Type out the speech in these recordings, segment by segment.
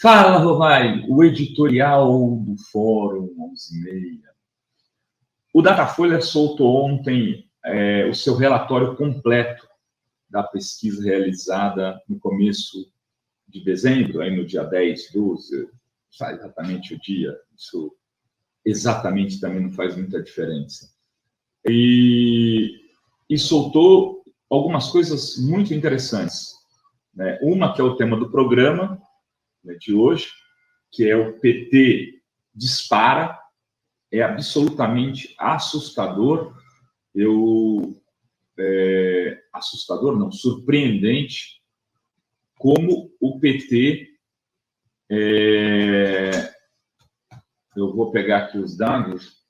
Fala, Rovai, o editorial do Fórum 11h30. O Datafolha soltou ontem o seu relatório completo da pesquisa realizada no começo de dezembro, aí no dia 10, 12, sabe exatamente o dia, isso exatamente também não faz muita diferença. E soltou algumas coisas muito interessantes, né? Uma que é o tema do programa, né, de hoje, que é o PT dispara, é absolutamente assustador. Assustador não, surpreendente, como o PT, eu vou pegar aqui os dados,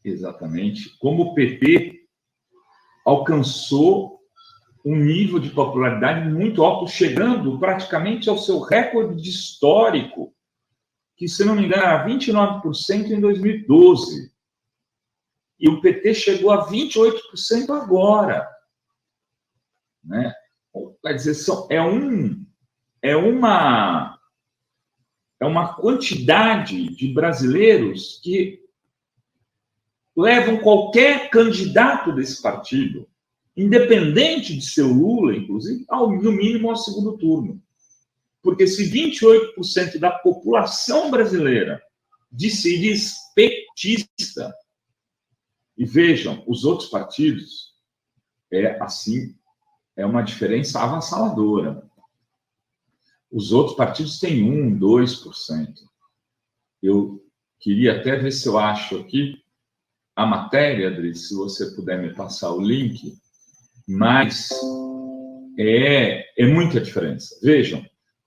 exatamente, como o PT alcançou um nível de popularidade muito alto, chegando praticamente ao seu recorde histórico, que, se não me engano, era 29% em 2012. E o PT chegou a 28% agora. Né? Quer dizer, é uma quantidade de brasileiros que levam qualquer candidato desse partido, independente de ser o Lula, inclusive, no mínimo ao segundo turno. Porque se 28% da população brasileira se diz petista, e vejam, os outros partidos, é uma diferença avassaladora. Os outros partidos têm 1%, 2%. Eu queria até ver se eu acho aqui a matéria, Adri, se você puder me passar o link, mas é muita diferença. Vejam,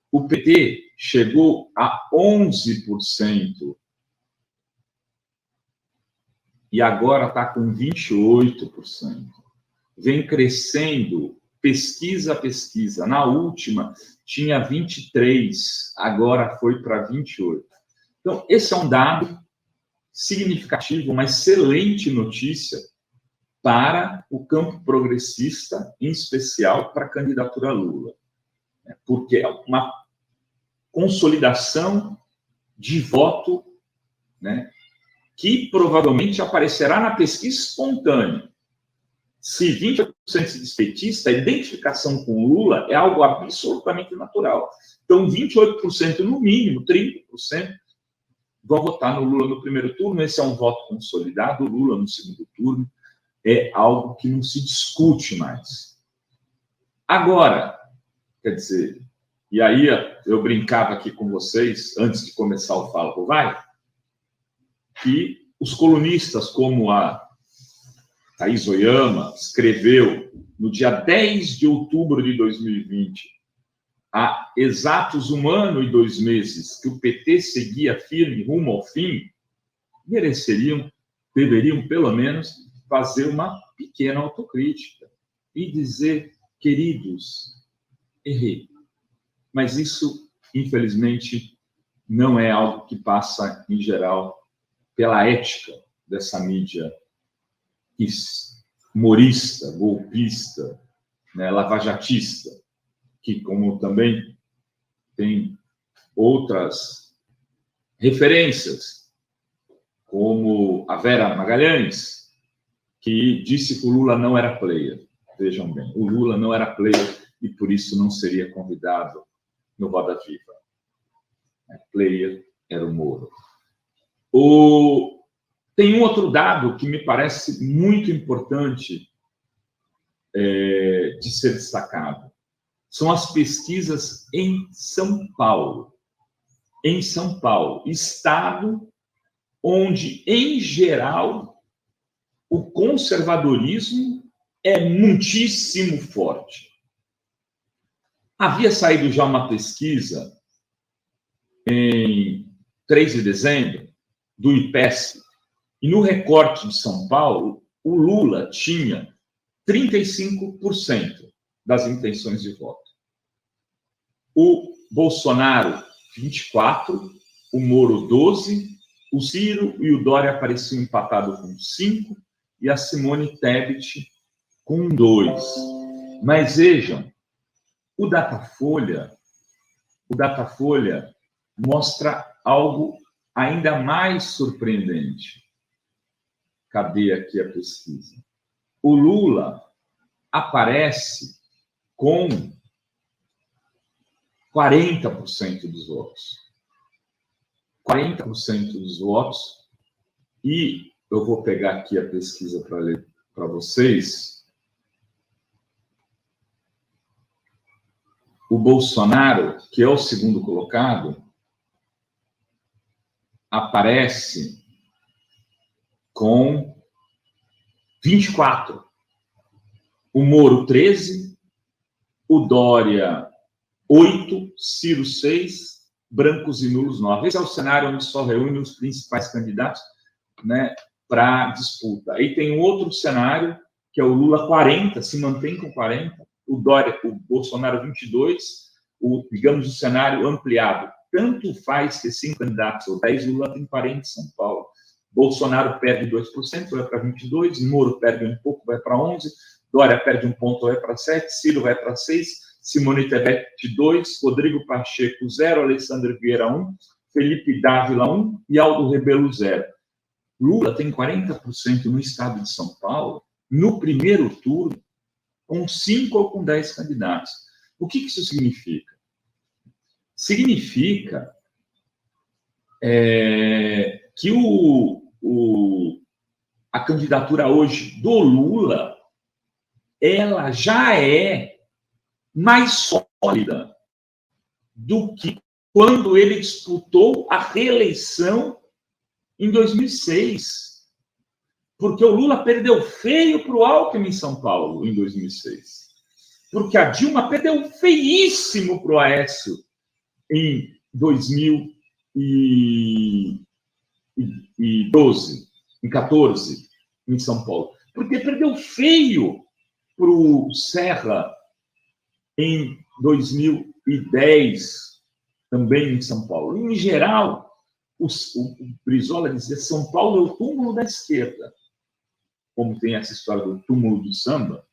o PT chegou a 11% e agora está com 28%. Vem crescendo pesquisa a pesquisa. Na última tinha 23%, agora foi para 28%. Então, esse é um dado significativo, uma excelente notícia para o campo progressista, em especial para a candidatura Lula. Porque é uma consolidação de voto, né, que provavelmente aparecerá na pesquisa espontânea. Se 28% se diz petista, a identificação com Lula é algo absolutamente natural. Então, 28% no mínimo, 30%, vão votar no Lula no primeiro turno. Esse é um voto consolidado. O Lula no segundo turno é algo que não se discute mais. Agora, quer dizer, e aí eu brincava aqui com vocês, antes de começar o Fala Rovai, que os colunistas, como a Thaís Oyama escreveu no dia 10 de outubro de 2020, há exatos 1 ano e 2 meses, que o PT seguia firme rumo ao fim, deveriam, pelo menos, fazer uma pequena autocrítica e dizer, queridos, errei. Mas isso, infelizmente, não é algo que passa, em geral, pela ética dessa mídia humorista, golpista, né, lavajatista, que, como também tem outras referências, como a Vera Magalhães, que disse que o Lula não era player. Vejam bem, o Lula não era player e, por isso, não seria convidado no Roda Viva. Player era o Moro. Tem um outro dado que me parece muito importante de ser destacado. São as pesquisas em São Paulo. Em São Paulo, estado onde, em geral, o conservadorismo é muitíssimo forte. Havia saído já uma pesquisa em 3 de dezembro do IPESP, e no recorte de São Paulo, o Lula tinha 35% das intenções de voto. O Bolsonaro, 24%, o Moro, 12%, o Ciro e o Dória apareciam empatados com 5%, e a Simone Tebet com 2%. Mas vejam, o Datafolha o Datafolha mostra algo ainda mais surpreendente. Cadê aqui a pesquisa? O Lula aparece com 40% dos votos. 40% dos votos. E eu vou pegar aqui a pesquisa para ler para vocês. O Bolsonaro, que é o segundo colocado, aparece com 24. O Moro, 13. O Dória, 8. Ciro, 6. Brancos e nulos, 9. Esse é o cenário onde só reúne os principais candidatos, né, para disputa. Aí tem um outro cenário, que é o Lula, 40, se mantém com 40. O Dória, o Bolsonaro, 22. Digamos, o cenário ampliado. Tanto faz que 5 candidatos ou 10, Lula tem 40 em São Paulo. Bolsonaro perde 2%, vai para 22%. Moro perde um pouco, vai para 11%. Dória perde um ponto, vai para 7%. Ciro vai para 6%. Simone Tebet, 2%. Rodrigo Pacheco, 0%. Alessandro Vieira, 1%. Felipe Dávila, 1%. E Aldo Rebelo, 0%. Lula tem 40% no estado de São Paulo, no primeiro turno, com 5 ou com 10 candidatos. O que isso significa? Significa que a candidatura hoje do Lula, ela já é mais sólida do que quando ele disputou a reeleição em 2006. Porque o Lula perdeu feio para o Alckmin em São Paulo, em 2006. Porque a Dilma perdeu feíssimo para o Aécio em 2012, em 14, em São Paulo. Porque perdeu feio para o Serra em 2010, também em São Paulo. Em geral, o Brizola dizia que São Paulo é o túmulo da esquerda, como tem essa história do túmulo do samba.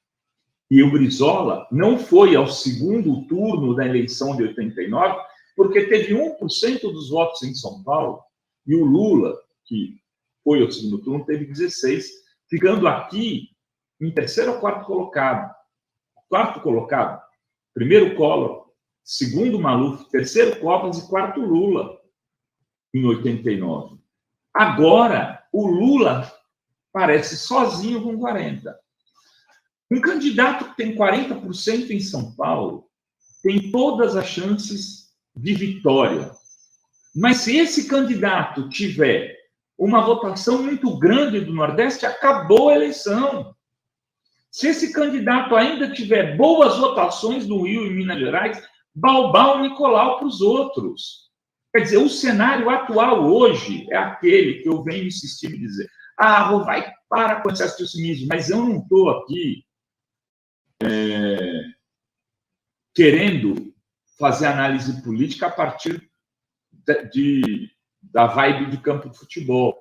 E o Brizola não foi ao segundo turno da eleição de 89, porque teve 1% dos votos em São Paulo, e o Lula, que foi ao segundo turno, teve 16%, ficando aqui em terceiro ou quarto colocado. Quarto colocado, primeiro Collor, segundo Maluf, terceiro Covas e quarto Lula, em 89. Agora, o Lula parece sozinho com 40%. Um candidato que tem 40% em São Paulo tem todas as chances de vitória. Mas se esse candidato tiver uma votação muito grande do Nordeste, acabou a eleição. Se esse candidato ainda tiver boas votações no Rio e Minas Gerais, balbal Nicolau para os outros. Quer dizer, o cenário atual hoje é aquele que eu venho insistindo em dizer. Vai para com esse raciocínio, mas eu não estou aqui querendo fazer análise política a partir da vibe de campo de futebol.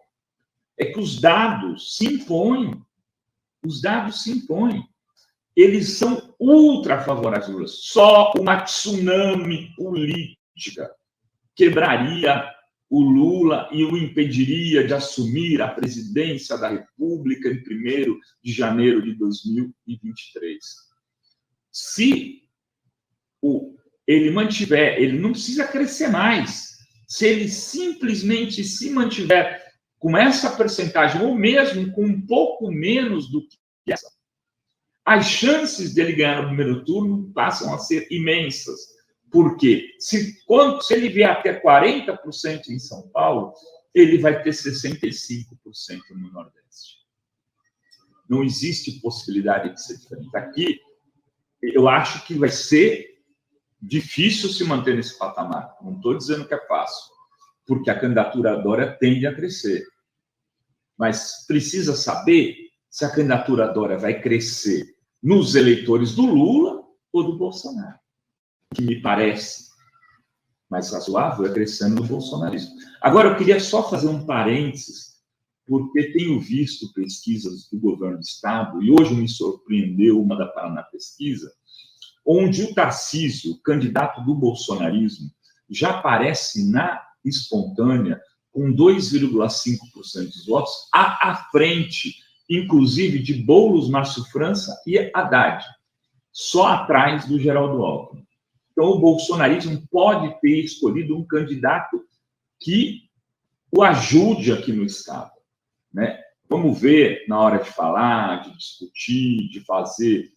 É que os dados se impõem. Os dados se impõem. Eles são ultra favoráveis. Só uma tsunami política quebraria o Lula e o impediria de assumir a presidência da República em 1º de janeiro de 2023. Se ele mantiver, ele não precisa crescer mais. Se ele simplesmente se mantiver com essa percentagem, ou mesmo com um pouco menos do que essa, as chances dele ganhar no primeiro turno passam a ser imensas. Por quê? Se ele vier até 40% em São Paulo, ele vai ter 65% no Nordeste. Não existe possibilidade de ser diferente. Aqui, eu acho que vai ser difícil se manter nesse patamar. Não estou dizendo que é fácil, porque a candidatura Dória tende a crescer. Mas precisa saber se a candidatura Dória vai crescer nos eleitores do Lula ou do Bolsonaro. O que me parece mais razoável é crescendo no bolsonarismo. Agora, eu queria só fazer um parênteses, porque tenho visto pesquisas do governo do Estado, e hoje me surpreendeu uma da Paraná Pesquisa, onde o Tarcísio, candidato do bolsonarismo, já aparece na espontânea com 2,5% dos votos, à frente, inclusive, de Boulos, Márcio França e Haddad, só atrás do Geraldo Alckmin. Então, o bolsonarismo pode ter escolhido um candidato que o ajude aqui no Estado, né? Vamos ver, na hora de falar, de discutir, de fazer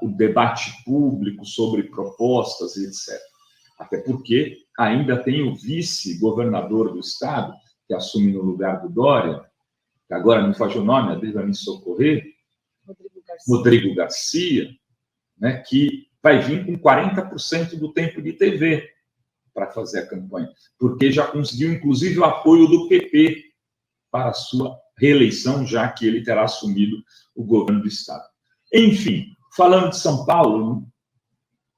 o debate público sobre propostas e etc. Até porque ainda tem o vice-governador do Estado, que assume no lugar do Dória, que agora me foge o nome, a Deus vai me socorrer, Rodrigo Garcia, né, que vai vir com 40% do tempo de TV para fazer a campanha, porque já conseguiu, inclusive, o apoio do PP para a sua reeleição, já que ele terá assumido o governo do Estado. Enfim, falando de São Paulo,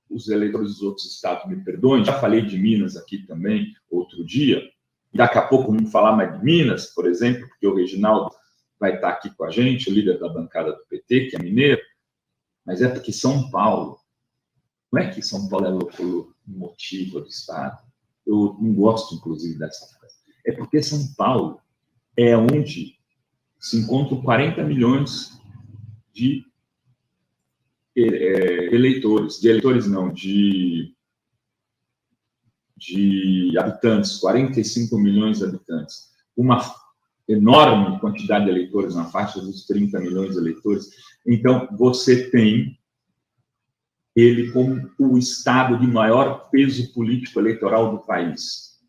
os eleitores dos outros estados me perdoem, já falei de Minas aqui também outro dia, daqui a pouco vamos falar mais de Minas, por exemplo, porque o Reginaldo vai estar aqui com a gente, o líder da bancada do PT, que é mineiro, mas é porque São Paulo, não é que São Paulo é locomotiva do Estado, eu não gosto, inclusive, dessa frase, é porque São Paulo é onde se encontram 40 milhões de de habitantes, 45 milhões de habitantes, uma enorme quantidade de eleitores, na faixa dos 30 milhões de eleitores. Então, você tem ele como o estado de maior peso político eleitoral do país.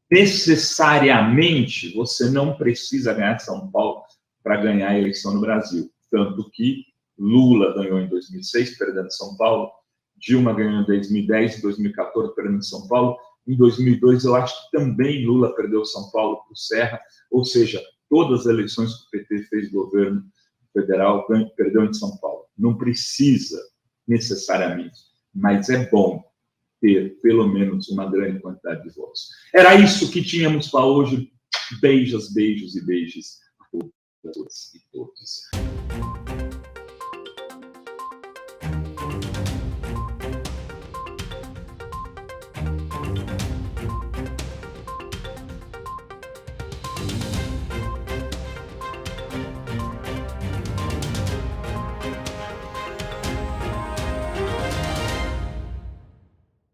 Necessariamente, você não precisa ganhar São Paulo para ganhar a eleição no Brasil. Tanto que Lula ganhou em 2006, perdendo São Paulo. Dilma ganhou em 2010, em 2014, perdendo São Paulo. Em 2002, eu acho que também Lula perdeu São Paulo para o Serra. Ou seja, todas as eleições que o PT fez governo federal, perdeu em São Paulo. Não precisa, necessariamente, mas é bom ter, pelo menos, uma grande quantidade de votos. Era isso que tínhamos para hoje. Beijos, beijos e beijos a todas e todos.